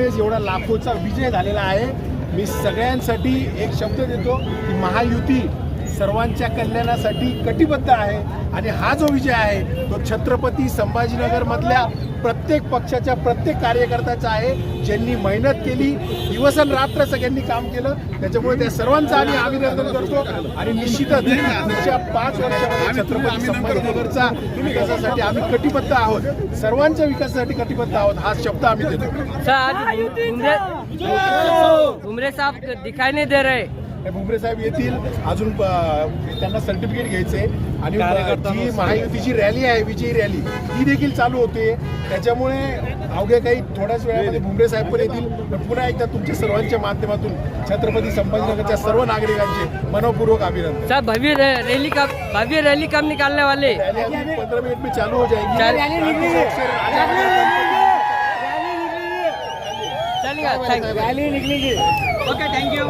त्यावेळेस एवढा लाखोचा विजय झालेला आहे। मी सगळ्यांसाठी एक शब्द देतो की महायुती सर्वांच्या कल्याणासाठी कटिबद्ध आहे आणि हा जो विजय आहे तो छत्रपती संभाजीनगरमधल्या प्रत्येक पक्षाच्या प्रत्येक कार्यकर्त्याचा आहे, ज्यांनी मेहनत केली, दिवसन रात्र सगळ्यांनी काम केलं। त्याच्यामुळे त्या सर्वांचं आम्ही अभिनंदन करतो आणि निश्चितच पुढच्या 5 वर्षामध्ये छत्रपती संभाजीनगरचा विकासासाठी आम्ही कटिबद्ध आहोत, सर्वांच्या विकासासाठी कटिबद्ध आहोत, हा शब्द आम्ही देतो। सर आज भुमरे साहब दिखाई नहीं दे रहे, भुमरे साहेब येतील, अजून त्यांना सर्टिफिकेट घ्यायचे आणि जी महायुतीची रॅली आहे विजयी रॅली ती देखील चालू होते। त्याच्यामुळे अवघ्या काही थोड्याच वेळामध्ये भुमरे साहेब पण येतील। पुन्हा एकदा तुमच्या सर्वांच्या माध्यमातून छत्रपती संभाजीनगरच्या सर्व नागरिकांचे मनपूर्वक अभिनंदन। सर भव्य रैली कब निकालने वाले? रैली अभी 15 मिनट में चालू हो जाएगी। चलेगा, रैली निकलेगी। Okay, thank you.